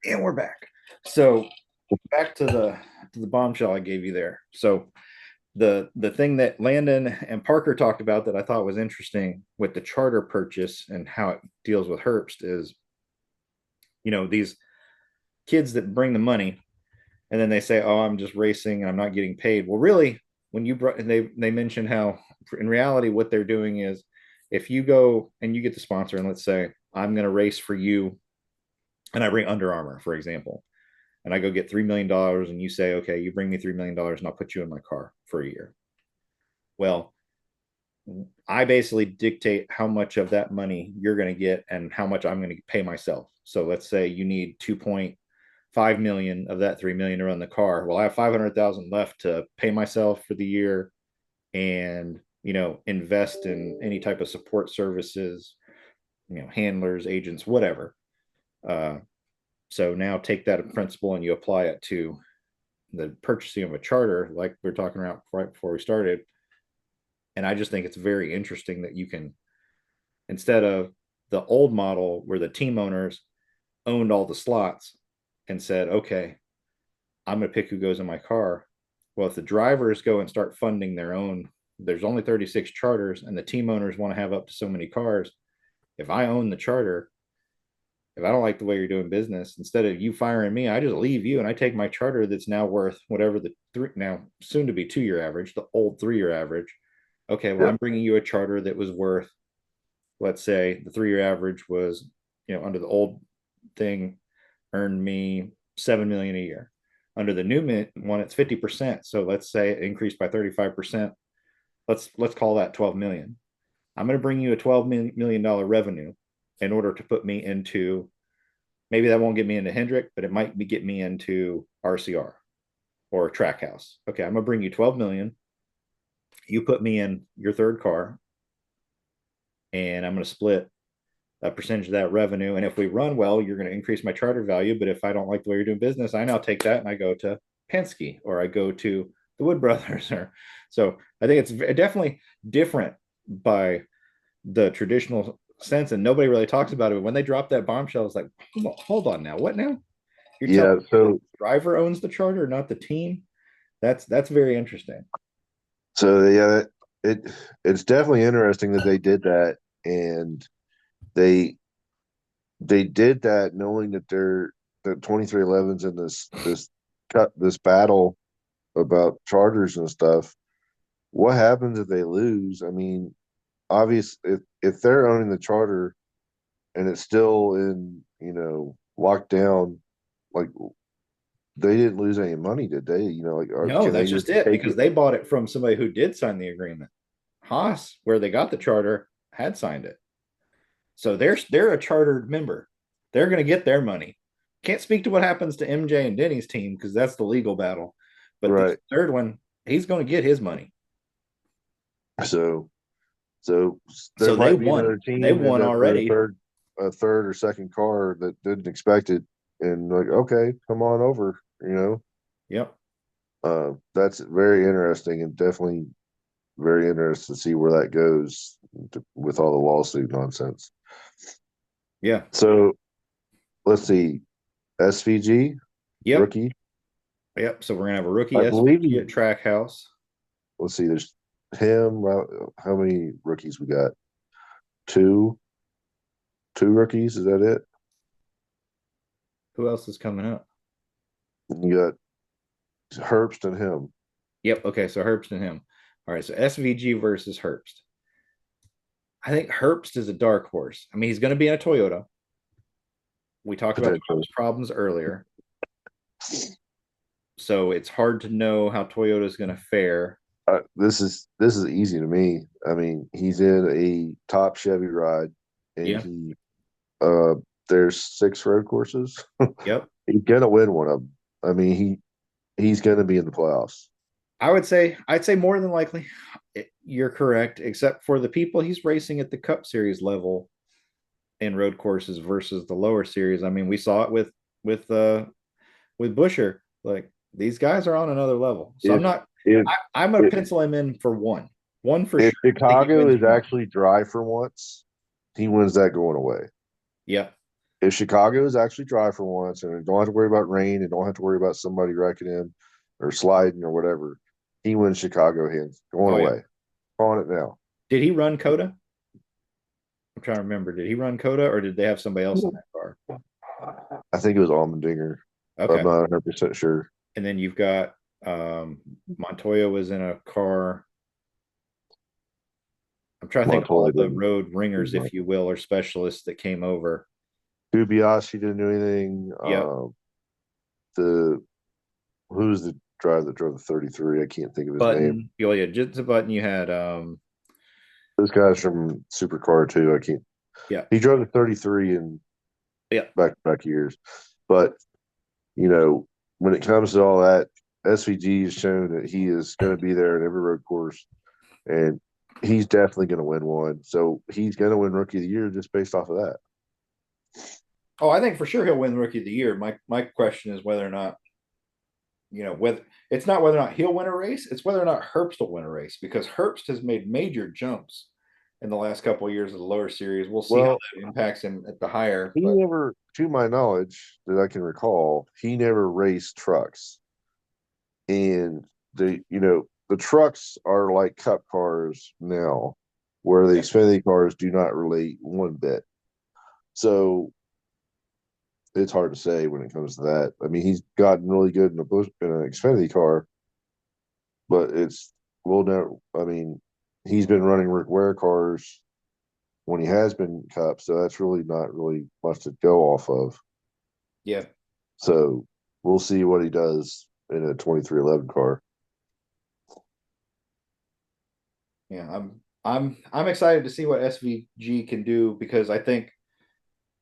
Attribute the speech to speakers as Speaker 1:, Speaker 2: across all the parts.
Speaker 1: And we're back. So back to the bombshell I gave you there. So the thing that Landon and Parker talked about that I thought was interesting with the charter purchase and how it deals with Herbst is, these kids that bring the money and then they say, "Oh, I'm just racing and I'm not getting paid." Well, really, when you brought, and they mentioned how in reality what they're doing is, if you go and you get the sponsor, and let's say I'm going to race for you, and I bring Under Armour, for example, and I go get $3 million, and you say, "Okay, you bring me $3 million, and I'll put you in my car for a year." Well, I basically dictate how much of that money you're going to get and how much I'm going to pay myself. So let's say you need 2.5 million of that 3 million to run the car. Well, I have 500,000 left to pay myself for the year and, invest in any type of support services, handlers, agents, whatever. Uh, so now take that principle and you apply it to the purchasing of a charter, like we are talking about right before we started. And I just think it's very interesting that you can, instead of the old model where the team owners owned all the slots and said, "Okay, I'm going to pick who goes in my car." Well, if the drivers go and start funding their own, there's only 36 charters and the team owners want to have up to so many cars. If I own the charter, if I don't like the way you're doing business, instead of you firing me, I just leave you and I take my charter that's now worth whatever the now soon to be 2 year average, the old 3 year average. Okay, well,
Speaker 2: Yep.
Speaker 1: I'm bringing you a charter that was worth, let's say the 3 year average was, under the old thing, earned me 7 million a year. Under the new one, it's 50%. So let's say it increased by 35%. Let's call that 12 million. I'm going to bring you a $12 million revenue in order to put me into, maybe that won't get me into Hendrick, but it might get me into RCR or a track house. Okay, I'm going to bring you 12 million. You put me in your third car, and I'm going to split a percentage of that revenue. And if we run well, you're going to increase my charter value. But if I don't like the way you're doing business, I now take that and I go to Penske or I go to the Wood Brothers. Or so I think it's definitely different by the traditional sense, and nobody really talks about it. But when they drop that bombshell, it's like, hold on now, what now? You're telling
Speaker 2: Yeah.
Speaker 1: me the
Speaker 2: So
Speaker 1: driver owns the charter, not the team? That's very interesting.
Speaker 2: yeah, it's definitely interesting that they did that, and they they did that knowing that they're the 2311s in this battle about charters and stuff. What happens if they lose? I mean, obvious if they're owning the charter and it's still in, locked down, like they didn't lose any money, did they? Like,
Speaker 1: No,
Speaker 2: can they
Speaker 1: that's
Speaker 2: just
Speaker 1: just it,
Speaker 2: take
Speaker 1: because
Speaker 2: it?
Speaker 1: they bought it from somebody who did sign the agreement. Haas, where they got the charter, had signed it. So they're a chartered member. They're going to get their money. Can't speak to what happens to MJ and Denny's team because that's the legal battle. But this
Speaker 2: Right.
Speaker 1: third one, he's going to get his money.
Speaker 2: So so there
Speaker 1: So they
Speaker 2: might be
Speaker 1: won.
Speaker 2: another
Speaker 1: They
Speaker 2: team end
Speaker 1: won
Speaker 2: up with
Speaker 1: already.
Speaker 2: a third or second car that didn't expect it, and like, okay, come on over.
Speaker 1: Yep.
Speaker 2: That's very interesting, and definitely very interested to see where that goes with all the lawsuit nonsense.
Speaker 1: Yeah.
Speaker 2: So let's see, SVG
Speaker 1: Yep.
Speaker 2: rookie.
Speaker 1: Yep. So we're gonna have a rookie
Speaker 2: I believe
Speaker 1: SVG at Trackhouse.
Speaker 2: let's see, there's him. How many rookies we got? Two, two rookies. Is that it?
Speaker 1: Who else is coming up?
Speaker 2: You got Herbst and him.
Speaker 1: Yep. Okay. So Herbst and him. All right. So SVG versus Herbst. I think Herbst is a dark horse. I mean, he's going to be in a Toyota. We talked about
Speaker 2: Potentially.
Speaker 1: problems earlier. So it's hard to know how Toyota is going to fare.
Speaker 2: This is easy to me. I mean, he's in a top Chevy ride, and
Speaker 1: Yeah.
Speaker 2: he uh there's six road courses.
Speaker 1: Yep.
Speaker 2: He's gonna win one of them. I mean, he's gonna be in the playoffs.
Speaker 1: I'd say more than likely you're correct, except for the people he's racing at the Cup Series level in road courses versus the lower series. I mean, we saw it with Busher. Like, these guys are on another level. So
Speaker 2: If if
Speaker 1: I'm gonna
Speaker 2: if,
Speaker 1: pencil him in for one for
Speaker 2: if
Speaker 1: sure. I think he
Speaker 2: Chicago
Speaker 1: wins
Speaker 2: is
Speaker 1: one.
Speaker 2: actually dry for once, he wins that going away.
Speaker 1: Yeah.
Speaker 2: if Chicago is actually dry for once and don't have to worry about rain and don't have to worry about somebody wrecking him or sliding or whatever, he wins Chicago hands going
Speaker 1: Oh yeah.
Speaker 2: away. Calling it now.
Speaker 1: Did he run Coda? I'm trying to remember. Did he run Coda or did they have somebody else in that car?
Speaker 2: I think it was Allmendinger, but I'm
Speaker 1: Okay.
Speaker 2: not 100% sure.
Speaker 1: And then you've got Montoya was in a car. I'm trying to think of
Speaker 2: Montoya
Speaker 1: all the
Speaker 2: didn't.
Speaker 1: road ringers, if you will, or specialists that came over.
Speaker 2: Kubiashi didn't do anything.
Speaker 1: Yep.
Speaker 2: The who's the driver that drove the 33? I can't think of his name.
Speaker 1: Button. Oh yeah, just a button. You had
Speaker 2: This guy's from Supercar too. I can't.
Speaker 1: yeah.
Speaker 2: He drove the 33 in
Speaker 1: Yeah.
Speaker 2: back years, but you know when it comes to all that, SVG has shown that he is going to be there in every road course, and he's definitely going to win one. So he's going to win Rookie of the Year just based off of that.
Speaker 1: Oh, I think for sure he'll win Rookie of the Year. My question is whether or not, whether it's not whether or not he'll win a race, it's whether or not Herbst will win a race because Herbst has made major jumps in the last couple of years of the lower series. We'll see how
Speaker 2: Well,
Speaker 1: that impacts him at the higher,
Speaker 2: he
Speaker 1: but
Speaker 2: never, to my knowledge, that I can recall, he never raced trucks. And the trucks are like cup cars now, where the
Speaker 1: yeah,
Speaker 2: Xfinity cars do not relate one bit. So it's hard to say when it comes to that. I mean, he's gotten really good in an Xfinity car, but it's well never. I mean, he's been running Rick Ware cars when he has been Cup, so that's really not really much to go off of.
Speaker 1: yeah,
Speaker 2: So we'll see what he does in a 2311 car.
Speaker 1: yeah. I'm excited to see what SVG can do because I think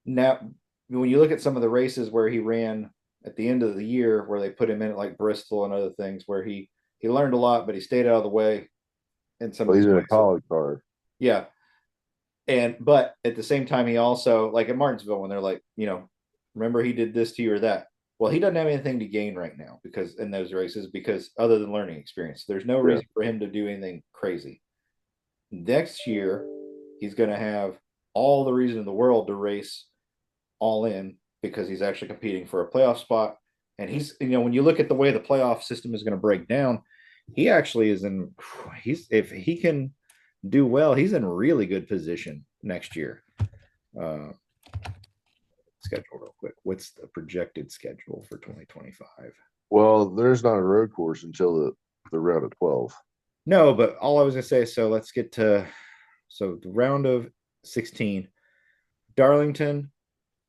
Speaker 1: now when you look at some of the races where he ran at the end of the year where they put him in at like Bristol and other things where he learned a lot, but he stayed out of the way in some of
Speaker 2: Well, he's
Speaker 1: these
Speaker 2: in a
Speaker 1: places.
Speaker 2: college car.
Speaker 1: Yeah. And but at the same time, he also like at Martinsville when they're like, remember he did this to you or that. Well, he doesn't have anything to gain right now because in those races, because other than learning experience, there's no
Speaker 2: Yeah.
Speaker 1: reason for him to do anything crazy. Next year, he's going to have all the reason in the world to race all in because he's actually competing for a playoff spot. And he's, when you look at the way the playoff system is going to break down, he actually is in, if he can do well, he's in really good position next year. Uh, Schedule real quick. What's the projected schedule for 2025?
Speaker 2: Well, there's not a road course until the round of 12.
Speaker 1: No, but all I was gonna say. So let's get to the round of 16: Darlington,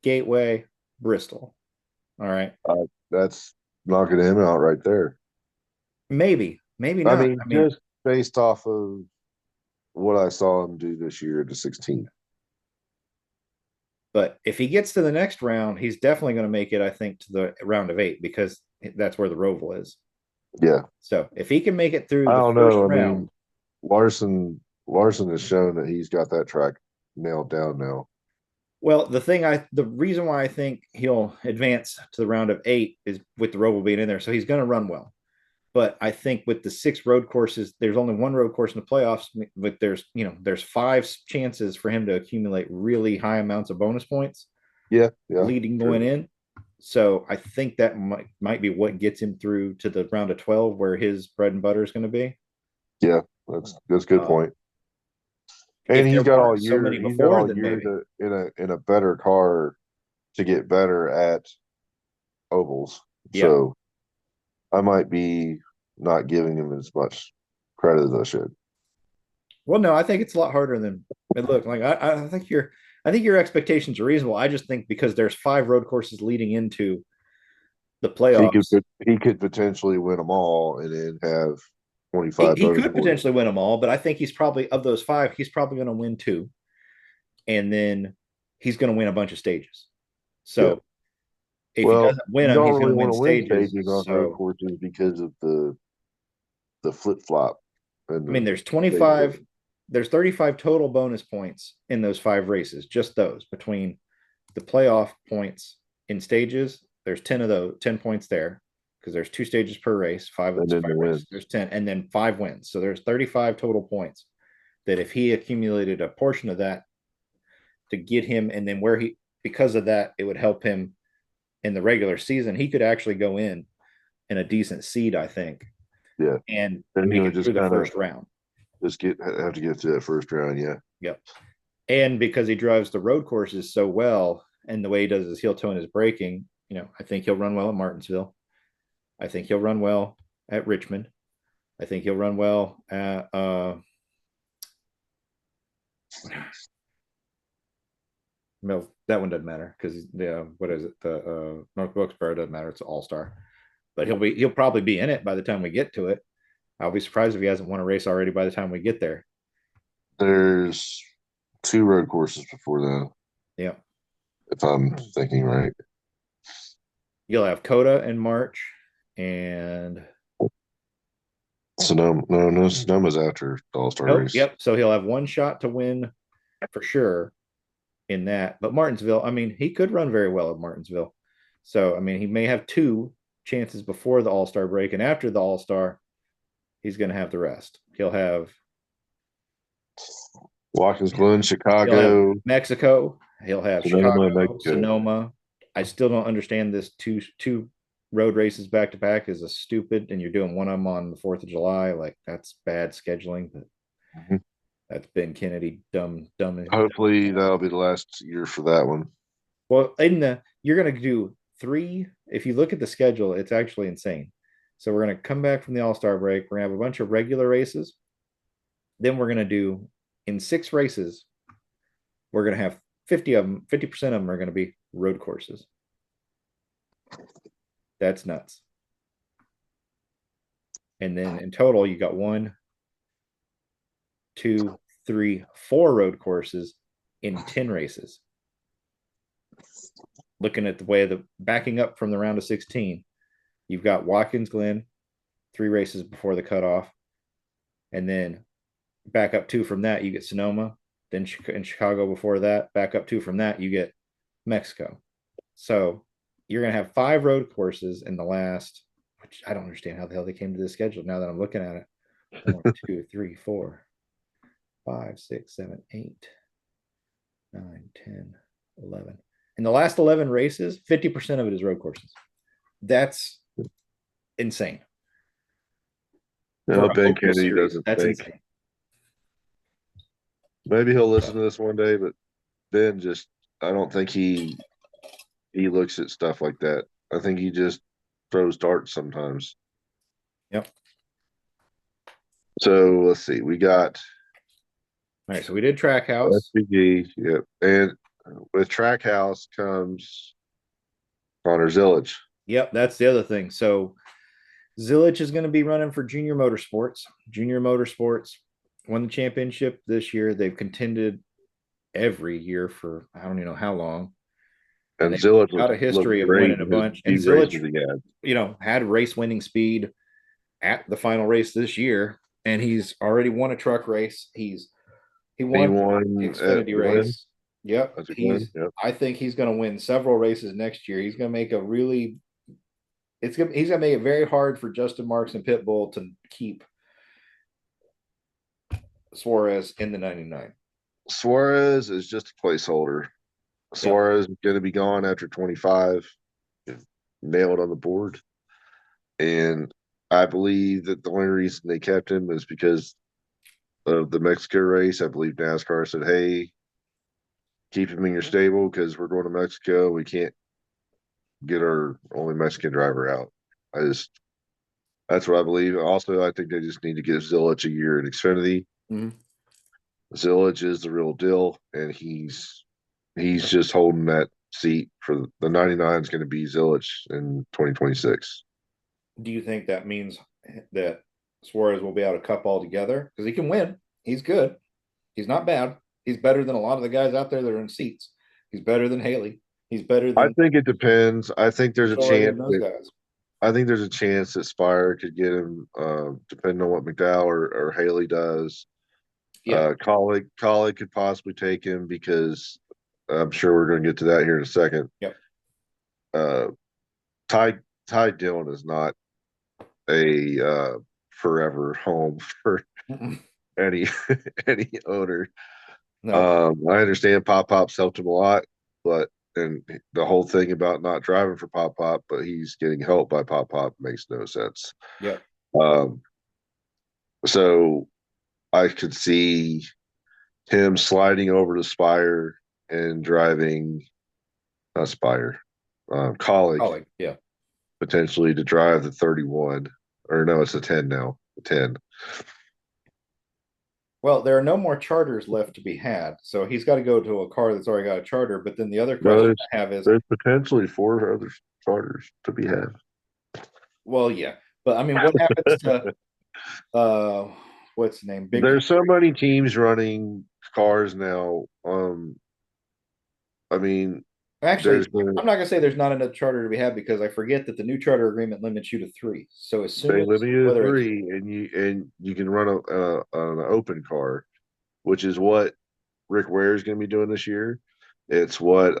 Speaker 1: Gateway, Bristol. All right,
Speaker 2: That's knocking him out right there.
Speaker 1: maybe
Speaker 2: I
Speaker 1: not.
Speaker 2: mean,
Speaker 1: I mean,
Speaker 2: just based off of what I saw him do this year to 16.
Speaker 1: but if he gets to the next round, he's definitely going to make it. I think to the round of 8 because that's where the Roval is.
Speaker 2: Yeah.
Speaker 1: So if he can make it through
Speaker 2: I
Speaker 1: the
Speaker 2: don't
Speaker 1: first
Speaker 2: know. I
Speaker 1: round,
Speaker 2: mean, Larson has shown that he's got that track nailed down now.
Speaker 1: well, the reason why I think he'll advance to the round of 8 is with the Roval being in there. So he's going to run well. But I think with the 6 road courses, there's only one road course in the playoffs. But there's 5 chances for him to accumulate really high amounts of bonus points
Speaker 2: Yeah, yeah,
Speaker 1: leading going
Speaker 2: true.
Speaker 1: in. So I think that might be what gets him through to the round of 12, where his bread and butter is going to be.
Speaker 2: Yeah, that's a good
Speaker 1: Uh,
Speaker 2: point. And
Speaker 1: if
Speaker 2: he's
Speaker 1: there
Speaker 2: got all
Speaker 1: weren't so
Speaker 2: year.
Speaker 1: many
Speaker 2: He's got
Speaker 1: before,
Speaker 2: all
Speaker 1: then
Speaker 2: year
Speaker 1: maybe.
Speaker 2: to in a better car to get better at ovals.
Speaker 1: Yeah.
Speaker 2: So I might be not giving him as much credit as I should.
Speaker 1: Well, no, I think it's a lot harder than it looked. Like I think your expectations are reasonable. I just think because there's 5 road courses leading into the
Speaker 2: He could
Speaker 1: playoffs.
Speaker 2: he could potentially win them all and then have
Speaker 1: He,
Speaker 2: 25
Speaker 1: he
Speaker 2: bonus
Speaker 1: could
Speaker 2: points.
Speaker 1: potentially win them all, but I think he's probably of those 5, he's probably going to win 2, and then he's going to win a bunch of stages.
Speaker 2: Yeah.
Speaker 1: So if he
Speaker 2: Well,
Speaker 1: doesn't win
Speaker 2: you
Speaker 1: them,
Speaker 2: don't
Speaker 1: he's going
Speaker 2: really
Speaker 1: to
Speaker 2: want
Speaker 1: win
Speaker 2: to win
Speaker 1: stages.
Speaker 2: staging on road
Speaker 1: So
Speaker 2: courses because of the flip flop and
Speaker 1: I mean,
Speaker 2: the stage rating.
Speaker 1: there's 35 total bonus points in those 5 races, just those between the playoff points in stages. There's 10 of those, 10 points there because there's 2 stages per race,
Speaker 2: And then the
Speaker 1: 5 races.
Speaker 2: wins.
Speaker 1: There's 10, and then 5 wins. So there's 35 total points that if he accumulated a portion of that to get him, and then where he because of that, it would help him in the regular season. He could actually go in a decent seed, I think,
Speaker 2: Yeah.
Speaker 1: and
Speaker 2: Then he
Speaker 1: make
Speaker 2: would
Speaker 1: it through
Speaker 2: just
Speaker 1: the
Speaker 2: kind of
Speaker 1: first round.
Speaker 2: just have to get to that first round. Yeah.
Speaker 1: Yep. And because he drives the road courses so well, and the way he does his heel toe and his braking, I think he'll run well at Martinsville. I think he'll run well at Richmond. I think he'll run well at no, that one doesn't matter because what is it? The North Wilkesboro doesn't matter. It's an all star, but he'll probably be in it by the time we get to it. I'll be surprised if he hasn't won a race already by the time we get there.
Speaker 2: There's two road courses before then,
Speaker 1: Yeah,
Speaker 2: if I'm thinking right.
Speaker 1: you'll have Coda in March, and
Speaker 2: Sonoma, no, Sonoma's after the All Star
Speaker 1: nope,
Speaker 2: race.
Speaker 1: yep. So he'll have one shot to win for sure in that. But Martinsville, I mean, he could run very well at Martinsville. So I mean, he may have two chances before the All Star break, and after the All Star, he's going to have the rest.
Speaker 2: Watkins Glen,
Speaker 1: He'll have
Speaker 2: Chicago,
Speaker 1: Mexico. He'll have
Speaker 2: Sonoma,
Speaker 1: Chicago,
Speaker 2: Mexico.
Speaker 1: Sonoma. I still don't understand this two road races back to back is a stupid, and you're doing one of them on the 4th of July. Like that's bad scheduling. But
Speaker 2: Mhm.
Speaker 1: that's Ben Kennedy, dumb.
Speaker 2: Hopefully that'll be the last year for that one.
Speaker 1: Well, you're gonna do three. If you look at the schedule, it's actually insane. So we're gonna come back from the All Star break. We're gonna have a bunch of regular races. Then we're gonna do in 6 races. We're gonna have 50 of them. 50% of them are gonna be road courses. That's nuts. And then in total, you got 1, 2, 3, 4 road courses in 10 races. Looking at the way the backing up from the round of 16, you've got Watkins Glen, 3 races before the cutoff. And then back up 2 from that, you get Sonoma. Then in Chicago before that, back up 2 from that, you get Mexico. So you're going to have 5 road courses in the last, which I don't understand how the hell they came to this schedule now that I'm looking at it. 1, 2, 3, 4, 5, 6, 7, 8, 9, 10, 11. In the last 11 races, 50% of it is road courses. That's insane. For
Speaker 2: No,
Speaker 1: a
Speaker 2: Ben
Speaker 1: local
Speaker 2: Kennedy
Speaker 1: series,
Speaker 2: doesn't
Speaker 1: that's
Speaker 2: think.
Speaker 1: insane.
Speaker 2: Maybe he'll listen to this one day, but Ben just, I don't think he looks at stuff like that. I think he just throws darts sometimes.
Speaker 1: Yep.
Speaker 2: So let's see. We got
Speaker 1: All right. So we did Trackhouse.
Speaker 2: SPG, yep. And with Trackhouse comes Connor Zillage.
Speaker 1: Yep. That's the other thing. So Zilich is going to be running for Junior Motorsports. Junior Motorsports won the championship this year. They've contended every year for I don't even know how long. And
Speaker 2: And
Speaker 1: they've
Speaker 2: Zillage
Speaker 1: got a
Speaker 2: looked
Speaker 1: history of
Speaker 2: great
Speaker 1: winning a
Speaker 2: in his
Speaker 1: bunch. And
Speaker 2: few races
Speaker 1: Zilich,
Speaker 2: he had.
Speaker 1: had race winning speed at the final race this year. And he's already won a truck race. He
Speaker 2: He
Speaker 1: won the
Speaker 2: won at
Speaker 1: Xfinity
Speaker 2: Glen.
Speaker 1: race. Yep.
Speaker 2: That's a Glen. Yep.
Speaker 1: I think he's going to win several races next year. He's going to make a really he's gonna make it very hard for Justin Marks and Pitbull to keep Suarez in the 99.
Speaker 2: Suarez is just a placeholder.
Speaker 1: Yep.
Speaker 2: Suarez is going to be gone after 25. Nailed on the board. And I believe that the only reason they kept him is because of the Mexico race. I believe NASCAR said, hey, keep him in your stable because we're going to Mexico. We can't get our only Mexican driver out. That's what I believe. Also, I think they just need to give Zillich a year in Xfinity.
Speaker 1: Mm-hmm.
Speaker 2: Zillich is the real deal, and he's just holding that seat for the 99 is going to be Zillich in 2026.
Speaker 1: Do you think that means that Suarez will be out of Cup altogether? Because he can win. He's good. He's not bad. He's better than a lot of the guys out there that are in seats. He's better than Haley. He's better
Speaker 2: I
Speaker 1: than
Speaker 2: think it depends.
Speaker 1: those guys.
Speaker 2: I think there's a chance that Spire could get him, depending on what McDowell or Haley does.
Speaker 1: Yeah.
Speaker 2: Colleague could possibly take him because I'm sure we're going to get to that here in a second.
Speaker 1: Yep.
Speaker 2: Uh, Ty Dillon is not a forever home for
Speaker 1: Mm-mm.
Speaker 2: any any owner.
Speaker 1: No.
Speaker 2: I understand Pop Pop's helped him a lot, but and the whole thing about not driving for Pop Pop, but he's getting help by Pop Pop makes no sense.
Speaker 1: Yep.
Speaker 2: Um, so I could see him sliding over to Spire and driving not Spire, Colic
Speaker 1: Oh, yeah.
Speaker 2: potentially to drive the 31, or no, it's a 10 now, the 10.
Speaker 1: Well, there are no more charters left to be had, so he's got to go to a car that's already got a charter. But then the other
Speaker 2: No,
Speaker 1: question I have is,
Speaker 2: there's potentially four other starters to be had.
Speaker 1: well, yeah, but I mean, what happens to uh, what's the name? Big
Speaker 2: There's so
Speaker 1: Country.
Speaker 2: many teams running cars now. I mean, there's
Speaker 1: Actually,
Speaker 2: been
Speaker 1: I'm not gonna say there's not enough charter to be had because I forget that the new charter agreement limits you to three. So as soon
Speaker 2: they
Speaker 1: as
Speaker 2: limit you to
Speaker 1: whether it's
Speaker 2: three, and you can run an open car, which is what Rick Ware is going to be doing this year. It's what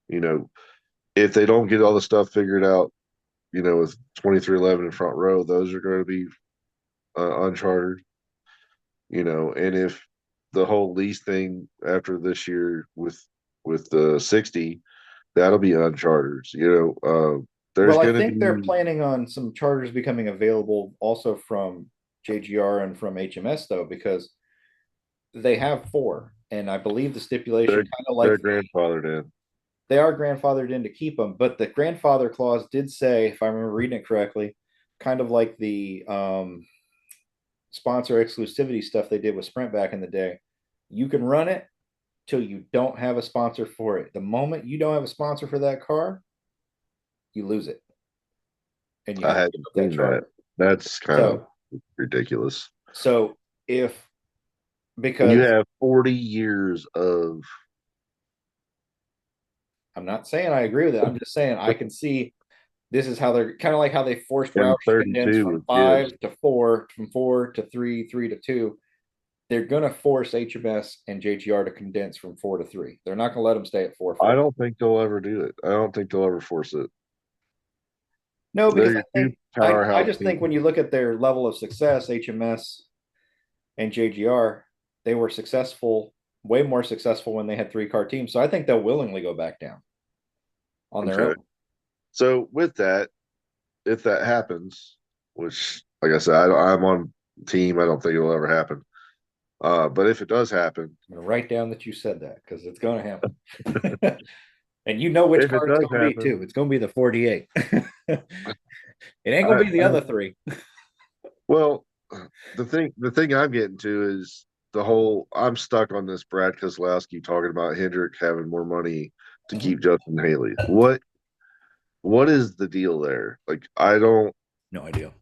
Speaker 2: you know, if they don't get all the stuff figured out, with 2311 in front row, those are going to be unchartered. And if the whole lease thing after this year with the 60, that'll be unchartered. There's
Speaker 1: well, I
Speaker 2: going to
Speaker 1: think they're
Speaker 2: be
Speaker 1: planning on some charters becoming available also from JGR and from HMS though, because they have four, and I believe the stipulation
Speaker 2: they're
Speaker 1: kind of
Speaker 2: they're
Speaker 1: like
Speaker 2: grandfathered in.
Speaker 1: they are grandfathered in to keep them, but the grandfather clause did say, if I remember reading it correctly, kind of like the sponsor exclusivity stuff they did with Sprint back in the day. You can run it till you don't have a sponsor for it. The moment you don't have a sponsor for that car, you lose it, and you
Speaker 2: I
Speaker 1: have to
Speaker 2: hadn't
Speaker 1: give up that
Speaker 2: seen that.
Speaker 1: charter.
Speaker 2: That's kind of
Speaker 1: So,
Speaker 2: ridiculous.
Speaker 1: so if
Speaker 2: When you
Speaker 1: because
Speaker 2: have 40 years of
Speaker 1: I'm not saying I agree with it, I'm just saying I can see this is how they're kind of like how they forced
Speaker 2: and
Speaker 1: Roush to condense
Speaker 2: 32
Speaker 1: from
Speaker 2: with Gibbs,
Speaker 1: 5 to 4, from 4 to 3, 3 to 2. They're going to force HMS and JGR to condense from 4 to 3. They're not going to let them stay at 4
Speaker 2: I
Speaker 1: 4.
Speaker 2: don't think they'll ever do it. I don't think they'll ever force it.
Speaker 1: No, because
Speaker 2: They're
Speaker 1: I
Speaker 2: your two
Speaker 1: think I
Speaker 2: powerhouse
Speaker 1: just think
Speaker 2: teams.
Speaker 1: when you look at their level of success, HMS and JGR, they were successful, way more successful when they had 3 car teams. So I think they'll willingly go back down on their
Speaker 2: Okay.
Speaker 1: own.
Speaker 2: So with that, if that happens, which like I said, I'm on team. I don't think it'll ever happen. But if it does happen,
Speaker 1: I'm going to write down that you said that because it's going to happen. And you know which
Speaker 2: if it
Speaker 1: car it's
Speaker 2: does
Speaker 1: going to be
Speaker 2: happen,
Speaker 1: too. It's going to be the 48. It ain't going
Speaker 2: I,
Speaker 1: to be the
Speaker 2: I
Speaker 1: other three.
Speaker 2: well, the thing I'm getting to is the whole. I'm stuck on this Brad Keselowski talking about Hendrick having more money to
Speaker 1: Mhm.
Speaker 2: keep Justin Haley. What is the deal there? Like I don't.
Speaker 1: No idea.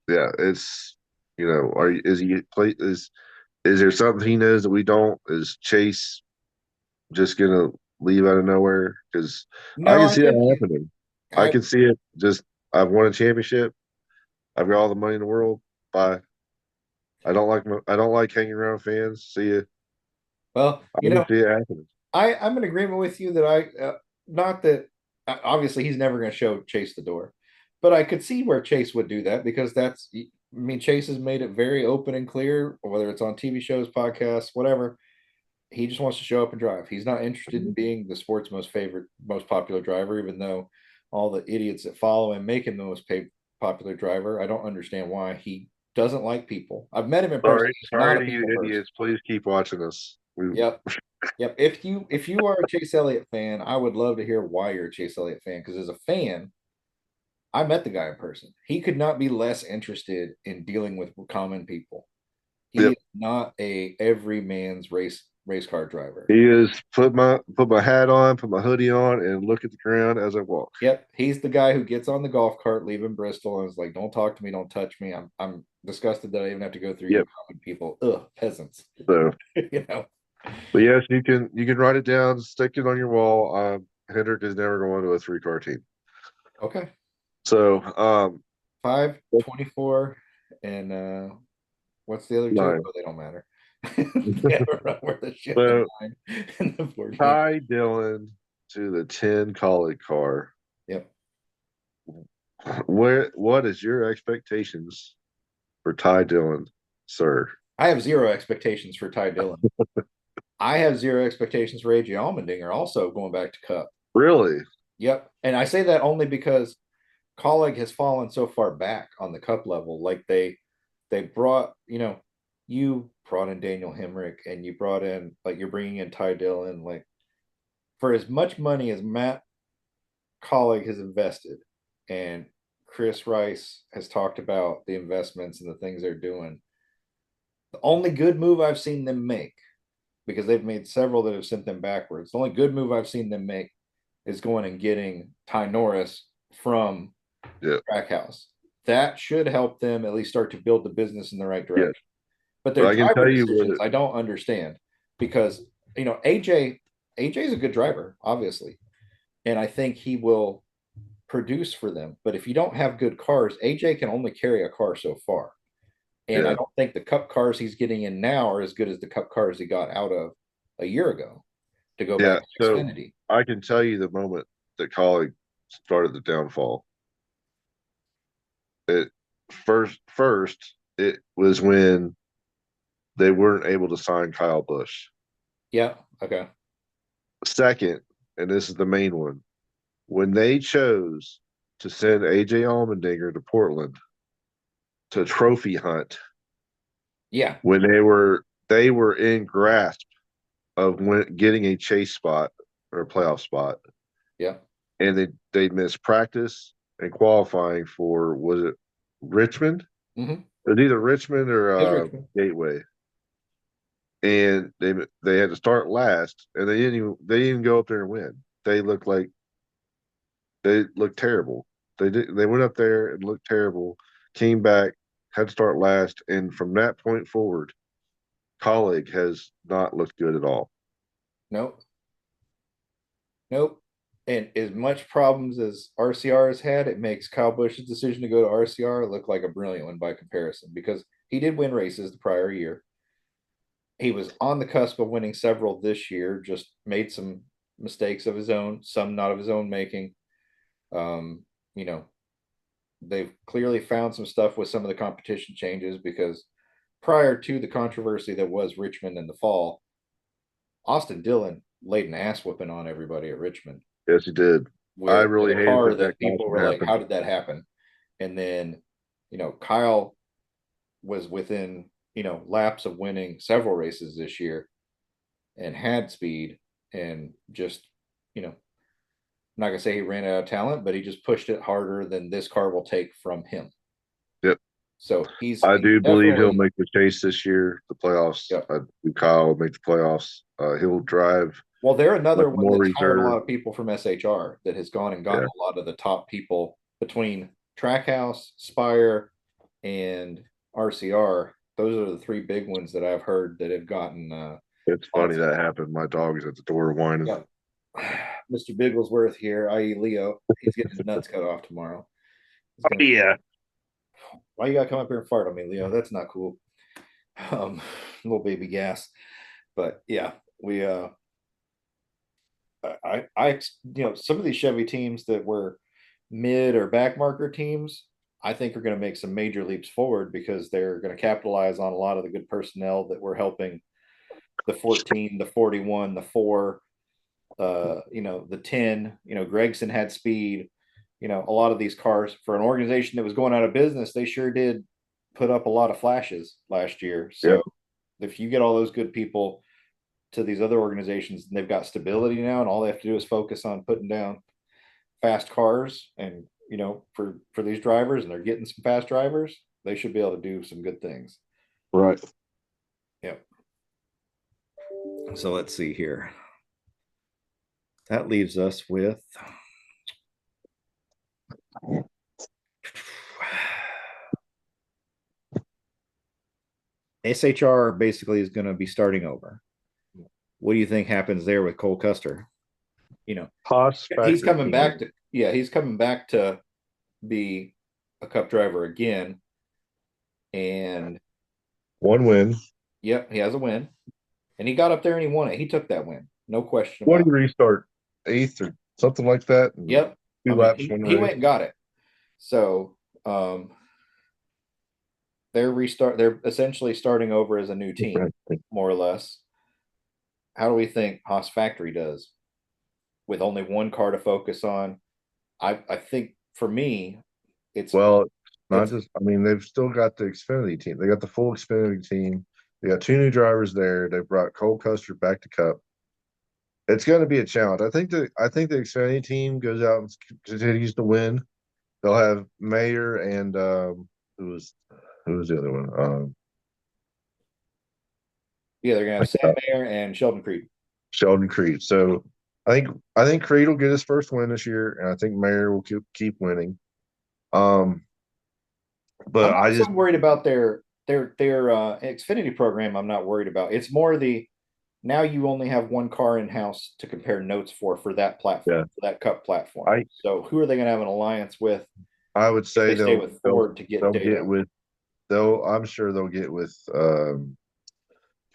Speaker 2: Yeah, it's are is he play is there something he knows that we don't? Is Chase just gonna leave out of nowhere? Because I
Speaker 1: No,
Speaker 2: can
Speaker 1: I
Speaker 2: see that
Speaker 1: think
Speaker 2: happening. I
Speaker 1: I
Speaker 2: can see it. Just I've won a championship. I've got all the money in the world. Bye. I don't like hanging around fans. See you.
Speaker 1: well,
Speaker 2: I can see it happening.
Speaker 1: I'm in agreement with you that not that obviously he's never going to show Chase the door, but I could see where Chase would do that because I mean, Chase has made it very open and clear, whether it's on TV shows, podcasts, whatever. He just wants to show up and drive. He's not interested in being the sport's most favorite, most popular driver, even though all the idiots that follow him make him the most popular driver. I don't understand why he doesn't like people. I've met him in person. He's not
Speaker 2: Sorry
Speaker 1: a
Speaker 2: to you
Speaker 1: people person.
Speaker 2: idiots. Please keep watching us.
Speaker 1: Yep. Yep. If you are a Chase Elliott fan, I would love to hear why you're a Chase Elliott fan. Because as a fan, I met the guy in person. He could not be less interested in dealing with common people. He
Speaker 2: Yep.
Speaker 1: is not a every man's race car driver.
Speaker 2: He is put my hat on, put my hoodie on, and look at the ground as I walk.
Speaker 1: Yep, he's the guy who gets on the golf cart leaving Bristol and is like, "Don't talk to me, don't touch me. I'm disgusted that I even have to go through you
Speaker 2: Yep.
Speaker 1: common people. Ugh, peasants."
Speaker 2: So,
Speaker 1: you know.
Speaker 2: but yes, you can write it down, stick it on your wall. Hendrick is never going to a 3 car team.
Speaker 1: Okay.
Speaker 2: So,
Speaker 1: 5, 24, and what's the other two?
Speaker 2: 9.
Speaker 1: Oh, they don't matter. They don't know where the shit the
Speaker 2: So
Speaker 1: 9 and the 48.
Speaker 2: Ty Dillon to the 10 colleague car.
Speaker 1: Yep.
Speaker 2: What is your expectations for Ty Dillon, sir?
Speaker 1: I have zero expectations for Ty Dillon. I have zero expectations for AJ Allmendinger also going back to Cup.
Speaker 2: Really?
Speaker 1: Yep. And I say that only because Colleague has fallen so far back on the Cup level. Like they brought, you brought in Daniel Hemrick and you brought in, like, you're bringing in Ty Dillon. Like, for as much money as Matt Colleague has invested, and Chris Rice has talked about the investments and the things they're doing, the only good move I've seen them make, because they've made several that have sent them backwards, the only good move I've seen them make is going and getting Ty Norris from
Speaker 2: Yeah.
Speaker 1: Trackhouse. That should help them at least start to build the business in the right
Speaker 2: Yeah.
Speaker 1: direction. But
Speaker 2: But
Speaker 1: their
Speaker 2: I can
Speaker 1: driver
Speaker 2: tell you what
Speaker 1: decisions, I don't understand, because AJ is a good driver, obviously, and I think he will produce for them. But if you don't have good cars, AJ can only carry a car so far. And I
Speaker 2: yeah.
Speaker 1: don't think the Cup cars he's getting in now are as good as the Cup cars he got out of a year ago, to go
Speaker 2: Yeah.
Speaker 1: back to
Speaker 2: So
Speaker 1: Xfinity.
Speaker 2: I can tell you the moment that Colleague started the downfall. It first it was when they weren't able to sign Kyle Busch.
Speaker 1: Yeah. Okay.
Speaker 2: Second, and this is the main one, when they chose to send AJ Allmendinger to Portland to trophy hunt,
Speaker 1: Yeah.
Speaker 2: when they were in grasp of getting a chase spot or a playoff spot,
Speaker 1: Yeah.
Speaker 2: and they missed practice and qualifying for, was it Richmond?
Speaker 1: Mm-hmm.
Speaker 2: It was either Richmond
Speaker 1: Is
Speaker 2: or
Speaker 1: Richmond.
Speaker 2: Gateway, and they had to start last, and they didn't go up there and win. They looked terrible. They went up there and looked terrible, came back, had to start last, and from that point forward, Colleague has not looked good at all.
Speaker 1: Nope. Nope. And as much problems as RCR has had, it makes Kyle Busch's decision to go to RCR look like a brilliant one by comparison, because he did win races the prior year. He was on the cusp of winning several this year, just made some mistakes of his own, some not of his own making. Um, you know, they've clearly found some stuff with some of the competition changes, because prior to the controversy that was Richmond in the fall, Austin Dillon laid an ass whooping on everybody at Richmond
Speaker 2: Yes, he did. I
Speaker 1: with
Speaker 2: really
Speaker 1: a
Speaker 2: hated
Speaker 1: car
Speaker 2: that
Speaker 1: that people
Speaker 2: caution
Speaker 1: were like,
Speaker 2: happened.
Speaker 1: how did that happen? And then, Kyle was within, laps of winning several races this year and had speed, and just, I'm not gonna say he ran out of talent, but he just pushed it harder than this car will take from him.
Speaker 2: Yep.
Speaker 1: So he's
Speaker 2: I do believe he'll
Speaker 1: definitely,
Speaker 2: make the chase this year, the playoffs.
Speaker 1: yeah.
Speaker 2: Kyle will make the playoffs. He'll drive
Speaker 1: Well, they're
Speaker 2: like
Speaker 1: another one
Speaker 2: more
Speaker 1: that's hired a
Speaker 2: reserve.
Speaker 1: lot of people from SHR, that has gone and gotten
Speaker 2: Yeah,
Speaker 1: a lot of the top people between Trackhouse, Spire, and RCR. Those are the three big ones that I've heard that have gotten
Speaker 2: it's funny
Speaker 1: lots of.
Speaker 2: that happened. My dog is at the door whining.
Speaker 1: Yeah. Mr. Bigglesworth here, i.e. Leo, he's getting his nuts cut off tomorrow. He's
Speaker 2: Oh
Speaker 1: gonna,
Speaker 2: yeah,
Speaker 1: why you gotta come up here and fart on me, Leo? That's not cool. Um, little baby gas. But yeah, we some of these Chevy teams that were mid or back marker teams, I think are going to make some major leaps forward, because they're going to capitalize on a lot of the good personnel that were helping the 14, the 41, the 4, the 10. Gregson had speed. A lot of these cars, for an organization that was going out of business, they sure did put up a lot of flashes last year.
Speaker 2: yep,
Speaker 1: So if you get all those good people to these other organizations, and they've got stability now, and all they have to do is focus on putting down fast cars, and for these drivers, and they're getting some fast drivers, they should be able to do some good things.
Speaker 2: right.
Speaker 1: Yep. So let's see here. That leaves us with SHR basically is going to be starting over. What do you think happens there with Cole Custer? You know,
Speaker 2: Haas
Speaker 1: he's
Speaker 2: factor
Speaker 1: coming back
Speaker 2: team.
Speaker 1: to, yeah, he's coming back to be a cup driver again. And
Speaker 2: One win.
Speaker 1: yep, he has a win. And he got up there and he won it. He took that win. No question
Speaker 2: What
Speaker 1: about
Speaker 2: did
Speaker 1: it.
Speaker 2: he restart? Eighth or something like that. And
Speaker 1: Yep. I
Speaker 2: two
Speaker 1: mean,
Speaker 2: laps,
Speaker 1: he,
Speaker 2: one
Speaker 1: he
Speaker 2: race.
Speaker 1: went and got it. So they're essentially starting over as a new team, more or less. how do we think Haas Factory does with only one car to focus on? I think for me, it's
Speaker 2: Well, not
Speaker 1: it's
Speaker 2: just. I mean, they've still got the Xfinity team. They got the full Xfinity team. They got two new drivers there. They brought Cole Custer back to Cup. It's going to be a challenge. I think the Xfinity team goes out and continues to win. They'll have Mayer and who was who was the other one?
Speaker 1: yeah, they're gonna have Sam Mayer and Sheldon Creed.
Speaker 2: Sheldon Creed. So I think Creed will get his first win this year, and I think Mayer will keep winning. Um,
Speaker 1: I'm
Speaker 2: but
Speaker 1: not
Speaker 2: I
Speaker 1: so
Speaker 2: just
Speaker 1: worried about their Xfinity program. I'm not worried about. It's more the now you only have one car in house to compare notes for that platform,
Speaker 2: yeah
Speaker 1: for that Cup platform.
Speaker 2: I
Speaker 1: So who are they going to have an alliance with
Speaker 2: I would
Speaker 1: if
Speaker 2: say
Speaker 1: they stay
Speaker 2: they'll
Speaker 1: with
Speaker 2: they'll
Speaker 1: Ford to get
Speaker 2: they'll get
Speaker 1: data?
Speaker 2: with they'll I'm sure they'll get with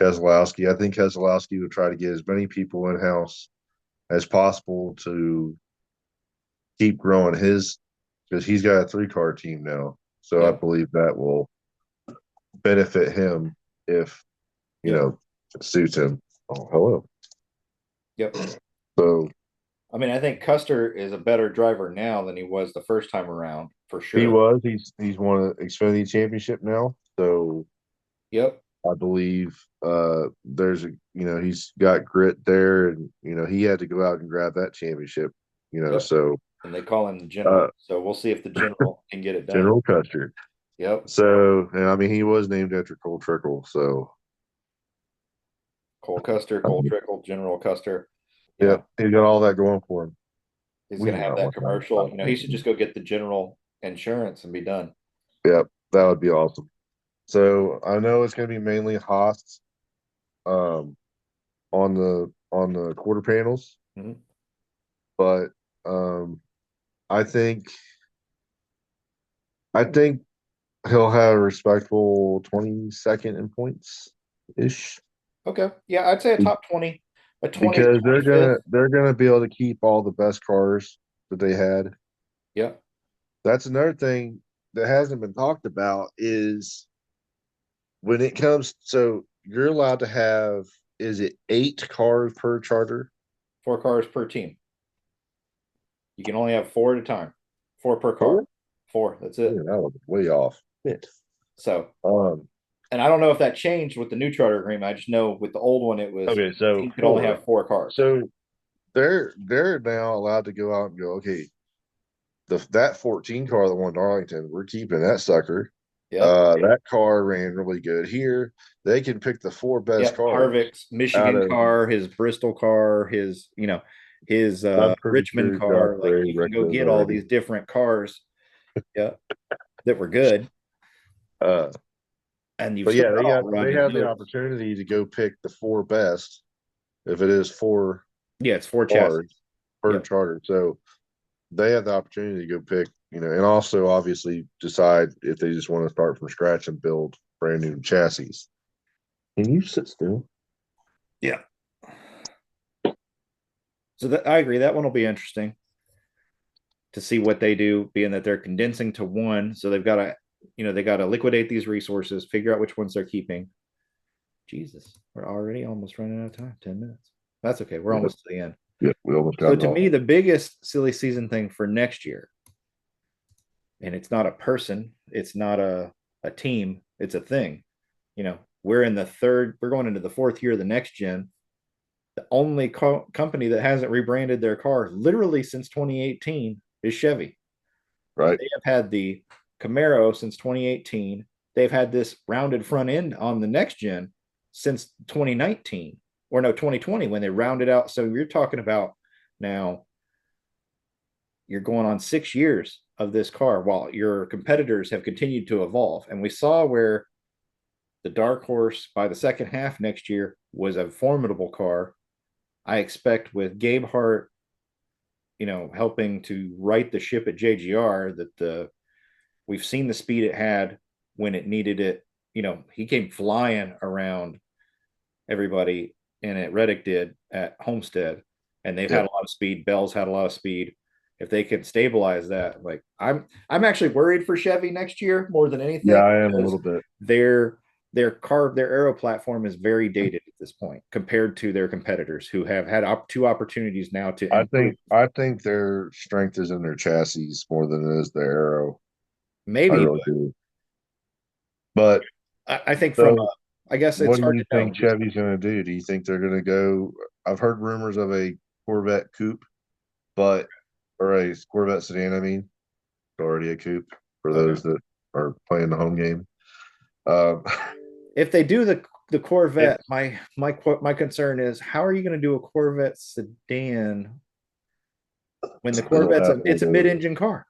Speaker 2: Keselowski. I think Keselowski would try to get as many people in house as possible to keep growing his because he's got a 3 car team now. So I
Speaker 1: Yeah,
Speaker 2: believe that will benefit him if you
Speaker 1: yeah,
Speaker 2: know it suits him. Oh, hello.
Speaker 1: yep.
Speaker 2: So
Speaker 1: I mean, I think Custer is a better driver now than he was the first time around, for
Speaker 2: he
Speaker 1: sure.
Speaker 2: was he's won an Xfinity championship now. So
Speaker 1: Yep,
Speaker 2: I believe there's a he's got grit there, and he had to go out and grab that championship.
Speaker 1: yep.
Speaker 2: So
Speaker 1: And they call him the
Speaker 2: uh,
Speaker 1: general. So we'll see if the general can get it done.
Speaker 2: General Custer.
Speaker 1: Yep.
Speaker 2: So and I mean he was named after Cole Trickle. So
Speaker 1: Cole Custer,
Speaker 2: I
Speaker 1: Cole
Speaker 2: mean,
Speaker 1: Trickle, General Custer. You know,
Speaker 2: yep, he's got all that going for him.
Speaker 1: he's
Speaker 2: We
Speaker 1: going
Speaker 2: do
Speaker 1: to have
Speaker 2: not
Speaker 1: that
Speaker 2: want that.
Speaker 1: commercial. You know, he should just go get the general insurance and be done.
Speaker 2: Yep, that would be awesome. So I know it's going to be mainly Haas um, on the quarter panels,
Speaker 1: Mhm.
Speaker 2: but um, I think I think he'll have a respectful 22nd in points ish
Speaker 1: Okay. Yeah, I'd say a top 20, a 20 to
Speaker 2: because they're gonna
Speaker 1: 25th.
Speaker 2: they're gonna be able to keep all the best cars that they had.
Speaker 1: Yeah.
Speaker 2: That's another thing that hasn't been talked about is when it comes. So you're allowed to have, is it 8 cars per charter?
Speaker 1: 4 cars per team. You can only have four at a time, four per car.
Speaker 2: Four?
Speaker 1: Four. That's
Speaker 2: Yeah,
Speaker 1: it.
Speaker 2: that was way off. Shit.
Speaker 1: So,
Speaker 2: Um.
Speaker 1: and I don't know if that changed with the new charter agreement. I just know with the old one, it was
Speaker 2: Okay, so
Speaker 1: team could only
Speaker 2: four.
Speaker 1: have 4 cars.
Speaker 2: So they're now allowed to go out and go. Okay, that 14 car that won Darlington, we're keeping that sucker.
Speaker 1: Yep.
Speaker 2: That car ran really good here. They can pick the 4 best
Speaker 1: Yep.
Speaker 2: cars
Speaker 1: Harvick's
Speaker 2: out
Speaker 1: Michigan
Speaker 2: of.
Speaker 1: car, his Bristol car, his
Speaker 2: I'm pretty
Speaker 1: Richmond
Speaker 2: sure Josh
Speaker 1: car. Like
Speaker 2: Berry
Speaker 1: you can
Speaker 2: wrecked
Speaker 1: go
Speaker 2: those
Speaker 1: get all
Speaker 2: already.
Speaker 1: these different cars. Yeah. That were good.
Speaker 2: Uh,
Speaker 1: And you've
Speaker 2: but
Speaker 1: still
Speaker 2: yeah,
Speaker 1: got all
Speaker 2: they
Speaker 1: Rodney
Speaker 2: have the
Speaker 1: notes.
Speaker 2: opportunity to go pick the 4 best if it is
Speaker 1: Yeah, it's 4 chassis.
Speaker 2: cars per
Speaker 1: Yep.
Speaker 2: charter. So they have the opportunity to go pick, and also obviously decide if they just want to start from scratch and build brand new chassis. Can you sit still?
Speaker 1: Yeah. So that I agree. That one will be interesting to see what they do, being that they're condensing to one. So they got to liquidate these resources, figure out which ones they're keeping. Jesus, we're already almost running out of time. 10 minutes. That's okay. We're
Speaker 2: Yep,
Speaker 1: almost to the end.
Speaker 2: yep, we almost got
Speaker 1: So
Speaker 2: it
Speaker 1: to
Speaker 2: all.
Speaker 1: me, the biggest silly season thing for next year, and it's not a person, it's not a team, it's a thing. We're going into the fourth year of the next gen. The only company that hasn't rebranded their car literally since 2018 is Chevy.
Speaker 2: Right,
Speaker 1: They have had the Camaro since 2018. They've had this rounded front end on the next gen since 2019, or no, 2020 when they rounded out. So you're talking about now you're going on 6 years of this car while your competitors have continued to evolve. And we saw where the dark horse by the second half next year was a formidable car. I expect with Gabe Hart, helping to right the ship at JGR, that we've seen the speed it had when it needed it. He came flying around everybody, and it Reddick did at Homestead, and they've had
Speaker 2: yep.
Speaker 1: a lot of speed. Bell's had a lot of speed. If they can stabilize that, like I'm actually worried for Chevy next year more than
Speaker 2: Yeah,
Speaker 1: anything
Speaker 2: I am a
Speaker 1: because
Speaker 2: little bit.
Speaker 1: they're their aero platform is very dated at this point compared to their competitors who have had two opportunities now to improve.
Speaker 2: I think their strength is in their chassis more than it is their aero. I
Speaker 1: Maybe,
Speaker 2: really
Speaker 1: but
Speaker 2: do. But
Speaker 1: I think from
Speaker 2: so,
Speaker 1: I guess it's
Speaker 2: what do
Speaker 1: hard
Speaker 2: you
Speaker 1: to
Speaker 2: think
Speaker 1: know.
Speaker 2: Chevy's going to do? Do you think they're going to go? I've heard rumors of a Corvette coupe, but or a Corvette sedan. I mean, it's already a coupe for
Speaker 1: Okay.
Speaker 2: those that are playing the home game. Um,
Speaker 1: If they do the
Speaker 2: if
Speaker 1: Corvette, my concern is how are you going to do a Corvette sedan when the
Speaker 2: it'll
Speaker 1: Corvette's
Speaker 2: have
Speaker 1: it's a mid-engine car?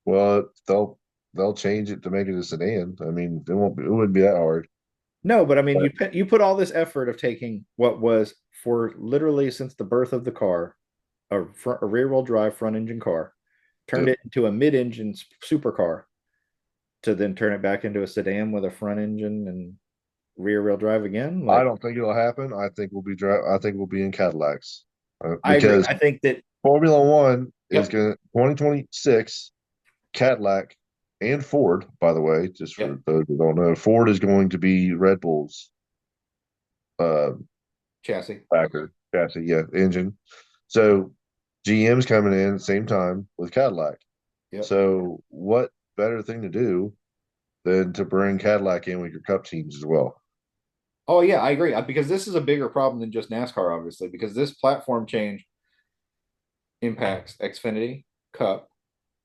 Speaker 2: well, they'll change it to make it a sedan. I mean, it wouldn't be that hard.
Speaker 1: No, but I mean,
Speaker 2: But
Speaker 1: you put all this effort of taking what was for literally since the birth of the car, a rear-wheel drive front engine car, turned
Speaker 2: yep.
Speaker 1: it into a mid-engine supercar to then turn it back into a sedan with a front engine and rear-wheel drive again.
Speaker 2: I
Speaker 1: Like,
Speaker 2: don't think it'll happen. I think we'll be in Cadillacs
Speaker 1: I agree.
Speaker 2: because
Speaker 1: I think that,
Speaker 2: Formula One is
Speaker 1: yep,
Speaker 2: going to 2026 Cadillac and Ford. By the way, just
Speaker 1: yep,
Speaker 2: for those who don't know, Ford is going to be Red Bull's uh,
Speaker 1: chassis.
Speaker 2: backer chassis, yeah, engine. So GM's coming in at the same time with Cadillac.
Speaker 1: Yep.
Speaker 2: So what better thing to do than to bring Cadillac in with your Cup teams as well?
Speaker 1: Oh yeah, I agree. Because this is a bigger problem than just NASCAR, obviously, because this platform change impacts Xfinity, Cup,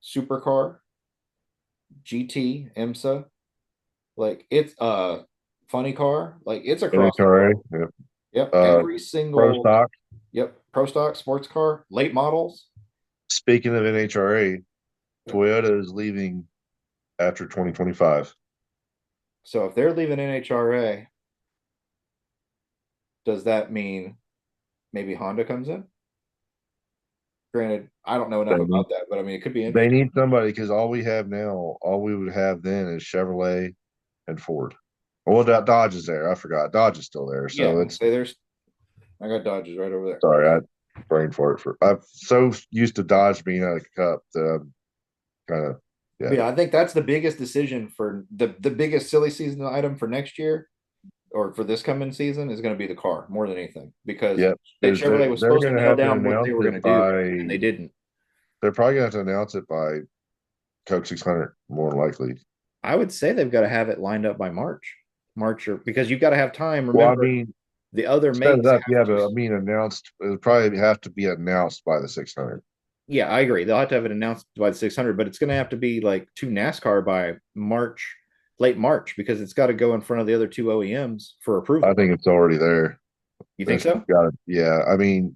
Speaker 1: Supercar, GT, IMSA. Like it's a funny car. Like it's across the
Speaker 2: NHRA,
Speaker 1: board.
Speaker 2: yeah.
Speaker 1: Yep.
Speaker 2: uh,
Speaker 1: Every
Speaker 2: Pro
Speaker 1: single,
Speaker 2: Stock.
Speaker 1: yep. Pro stock, sports car, late models.
Speaker 2: Speaking of NHRA,
Speaker 1: Yep.
Speaker 2: Toyota is leaving after 2025.
Speaker 1: So if they're leaving NHRA, does that mean maybe Honda comes in? Granted, I don't know
Speaker 2: They
Speaker 1: enough
Speaker 2: need
Speaker 1: about that, but I mean it could be
Speaker 2: they
Speaker 1: interesting.
Speaker 2: need somebody because all we would have then is Chevrolet and Ford. Well, Dodge is there. I forgot. Dodge is still there.
Speaker 1: Yeah,
Speaker 2: So
Speaker 1: and
Speaker 2: it's
Speaker 1: say there's I got Dodges right over there.
Speaker 2: sorry, I brain for it for I'm so used to Dodge being out of the cup that I'm kind of
Speaker 1: But
Speaker 2: yeah.
Speaker 1: yeah, I think that's the biggest decision for the biggest silly season item for next year or for this coming season is going to be the car more than anything because
Speaker 2: Yep. Because
Speaker 1: Chevrolet was
Speaker 2: they're
Speaker 1: supposed to
Speaker 2: gonna
Speaker 1: nail
Speaker 2: have to
Speaker 1: down what they
Speaker 2: announce
Speaker 1: were going
Speaker 2: it
Speaker 1: to do
Speaker 2: by
Speaker 1: and they didn't.
Speaker 2: they're probably gonna have to announce it by Coke 600 more than likely.
Speaker 1: I would say they've got to have it lined up by March or because you've got to have time.
Speaker 2: Well, I
Speaker 1: Remember,
Speaker 2: mean,
Speaker 1: the other
Speaker 2: set it
Speaker 1: makes
Speaker 2: up,
Speaker 1: have
Speaker 2: yeah,
Speaker 1: to.
Speaker 2: but I mean announced it would probably have to be announced by the 600.
Speaker 1: Yeah, I agree. They'll have to have it announced by the 600, but it's going to have to be like to NASCAR by March, late March, because it's got to go in front of the other two OEMs for
Speaker 2: I
Speaker 1: approval.
Speaker 2: think it's already there.
Speaker 1: You think
Speaker 2: It's
Speaker 1: so?
Speaker 2: got it. Yeah, I mean,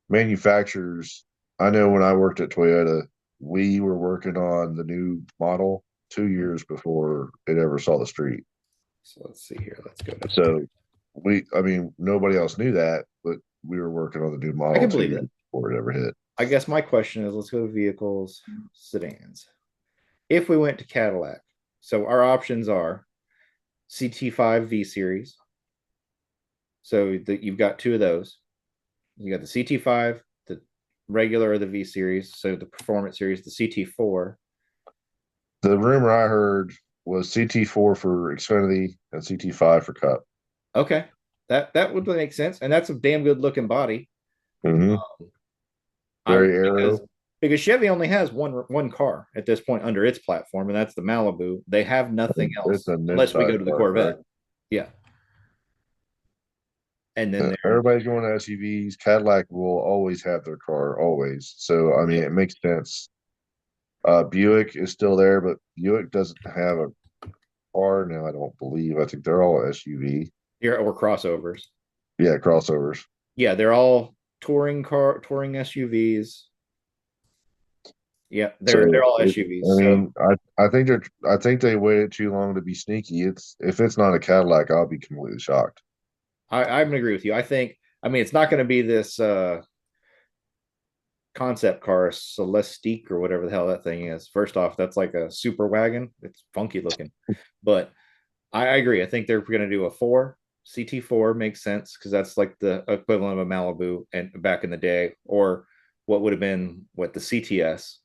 Speaker 2: manufacturers. I know when I worked at Toyota, we were working on the new model 2 years before it ever saw the street.
Speaker 1: So let's see here. Let's go down.
Speaker 2: So I mean, nobody else knew that, but we were working on the new
Speaker 1: I
Speaker 2: model
Speaker 1: can
Speaker 2: two
Speaker 1: believe
Speaker 2: years
Speaker 1: that.
Speaker 2: before it ever hit.
Speaker 1: I guess my question is let's go to vehicles, sedans. If we went to Cadillac, so our options are CT5 V Series. So you've got two of those. You got the CT5, the regular or the V Series. So the Performance Series, the CT4.
Speaker 2: The rumor I heard was CT4 for Xfinity and CT5 for Cup.
Speaker 1: Okay, that would make sense, and that's a damn good looking body.
Speaker 2: Mm-hmm.
Speaker 1: I
Speaker 2: Very
Speaker 1: because
Speaker 2: aero.
Speaker 1: because Chevy only has one car at this point under its platform, and that's the Malibu. They have nothing
Speaker 2: It's
Speaker 1: else
Speaker 2: a
Speaker 1: unless we go
Speaker 2: mid-size
Speaker 1: to the
Speaker 2: car, correct?
Speaker 1: Corvette. Yeah, and then there's
Speaker 2: Everybody's going to SUVs. Cadillac will always have their car, always. So I mean,
Speaker 1: yep,
Speaker 2: it makes sense. Buick is still there, but Buick doesn't have a car now. I don't believe. I think they're all SUV.
Speaker 1: here or crossovers.
Speaker 2: Yeah, crossovers.
Speaker 1: Yeah, they're all touring SUVs. Yeah, they're
Speaker 2: So
Speaker 1: all
Speaker 2: I
Speaker 1: SUVs. So
Speaker 2: mean, I think they waited too long to be sneaky. It's if it's not a Cadillac, I'll be completely shocked.
Speaker 1: I'm gonna agree with you. I mean it's not gonna be this concept car Celestique or whatever the hell that thing is. First off, that's like a super wagon. It's funky looking. But I agree. I think they're gonna do a four. CT4 makes sense because that's like the equivalent of a Malibu and back in the day, or what would have been what the CTS,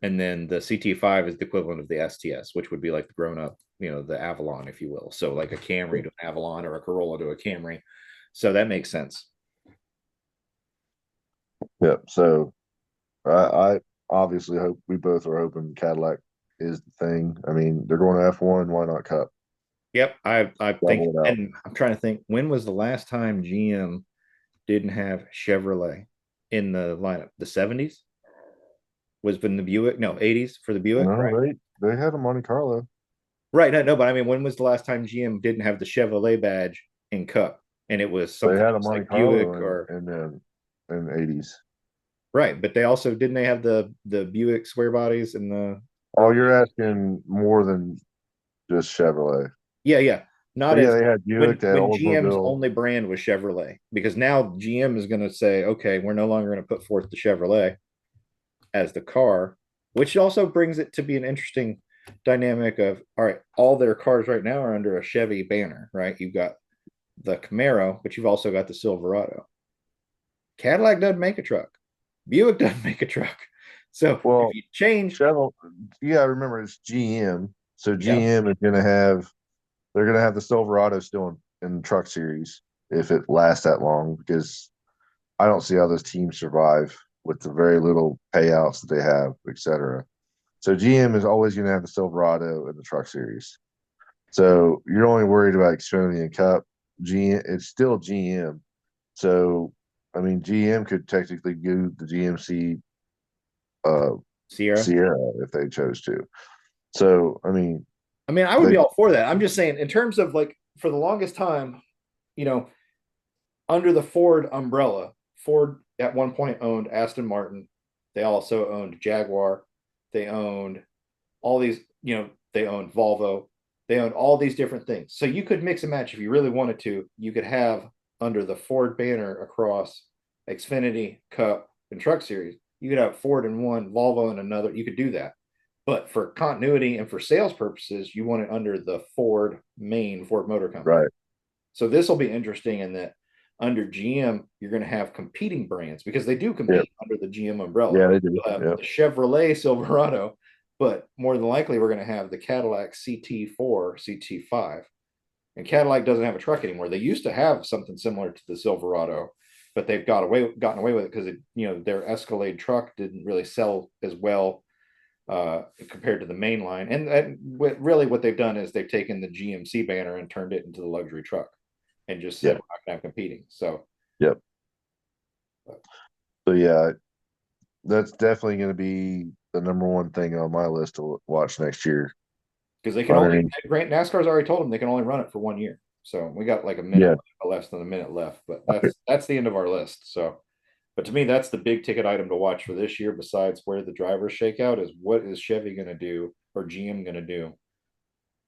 Speaker 1: and then the CT5 is the equivalent of the STS, which would be like the grown up the Avalon, if you will. So like a Camry to an Avalon or a Corolla to a Camry. So that makes sense.
Speaker 2: Yep. So I obviously hope we both are hoping Cadillac is the thing. I mean, they're going to F1. Why not Cup?
Speaker 1: Yep, I think,
Speaker 2: Double it out.
Speaker 1: and I'm trying to think when was the last time GM didn't have Chevrolet in the lineup? The 70s was when the Buick, no, 80s for the Buick,
Speaker 2: No,
Speaker 1: right?
Speaker 2: they had a Monte Carlo.
Speaker 1: Right, no, but I mean, when was the last time GM didn't have the Chevrolet badge in Cup, and it was
Speaker 2: They
Speaker 1: something
Speaker 2: had a
Speaker 1: else
Speaker 2: Monte
Speaker 1: like
Speaker 2: Carlo
Speaker 1: Buick or
Speaker 2: in then in '80s.
Speaker 1: right? But they also didn't they have the Buick square bodies in the
Speaker 2: Oh,
Speaker 1: early?
Speaker 2: you're asking more than just Chevrolet.
Speaker 1: Yeah, yeah, not
Speaker 2: But yeah,
Speaker 1: as
Speaker 2: they had Buick,
Speaker 1: when
Speaker 2: they had
Speaker 1: GM's
Speaker 2: Oldsmobile.
Speaker 1: only brand was Chevrolet, because now GM is going to say, okay, we're no longer going to put forth the Chevrolet as the car, which also brings it to be an interesting dynamic of all right, all their cars right now are under a Chevy banner, right? You've got the Camaro, but you've also got the Silverado. Cadillac doesn't make a truck. Buick doesn't make a truck. So if
Speaker 2: Well,
Speaker 1: you change,
Speaker 2: Chevrolet, yeah, remember it's GM. So
Speaker 1: yeah,
Speaker 2: GM is going to have they're going to have the Silverado still in the truck series if it lasts that long because I don't see how those teams survive with the very little payouts that they have, etc. So GM is always going to have the Silverado in the truck series. So you're only worried about Xfinity and Cup. GM, it's still GM. So I mean, GM could technically do the GMC uh,
Speaker 1: Sierra.
Speaker 2: Sierra if they chose to. So I mean,
Speaker 1: I mean, I would
Speaker 2: they
Speaker 1: be all for that. I'm just saying, in terms of like for the longest time, you know, under the Ford umbrella, Ford at one point owned Aston Martin. They also owned Jaguar. They owned all these, they owned Volvo. They owned all these different things. So you could mix and match if you really wanted to. You could have under the Ford banner across Xfinity, Cup, and Truck Series. You could have Ford in one, Volvo in another. You could do that. But for continuity and for sales purposes, you want it under the Ford main Ford Motor Company.
Speaker 2: right,
Speaker 1: So this will be interesting in that under GM, you're going to have competing brands because they do
Speaker 2: yeah,
Speaker 1: compete under the GM umbrella.
Speaker 2: yeah, they do,
Speaker 1: You'll have
Speaker 2: yeah,
Speaker 1: the Chevrolet Silverado, but more than likely, we're going to have the Cadillac CT4, CT5. And Cadillac doesn't have a truck anymore. They used to have something similar to the Silverado, but they've gotten away with it because their Escalade truck didn't really sell as well compared to the main line. And really, what they've done is they've taken the GMC banner and turned it into the luxury truck and just
Speaker 2: yeah,
Speaker 1: said we're not going to have competing. So,
Speaker 2: yep. So yeah, that's definitely going to be the number one thing on my list to watch next year.
Speaker 1: because they can only,
Speaker 2: Underneath,
Speaker 1: Grant NASCAR's already told them they can only run it for 1 year. So we got like a minute
Speaker 2: yeah,
Speaker 1: less than a minute left, but that's the end of our list. So, but to me, that's the big ticket item to watch for this year. Besides where the drivers shake out, is what is Chevy going to do or GM going to do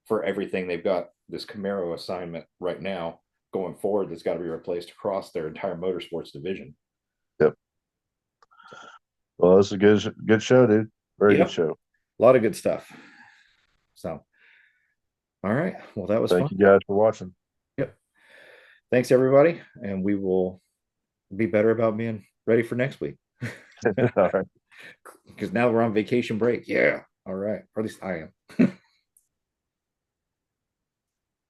Speaker 1: for everything they've got this Camaro assignment right now going forward that's got to be replaced across their entire motorsports division.
Speaker 2: yep. Well, it's a good show, dude. Very good
Speaker 1: Yep,
Speaker 2: show.
Speaker 1: a lot of good stuff. So, all right, well, that was fun.
Speaker 2: Thank you guys for watching.
Speaker 1: Yep. Thanks everybody, and we will be better about being ready for next week.
Speaker 2: All right.
Speaker 1: Because now we're on vacation break. Yeah. All right. Or at least I am.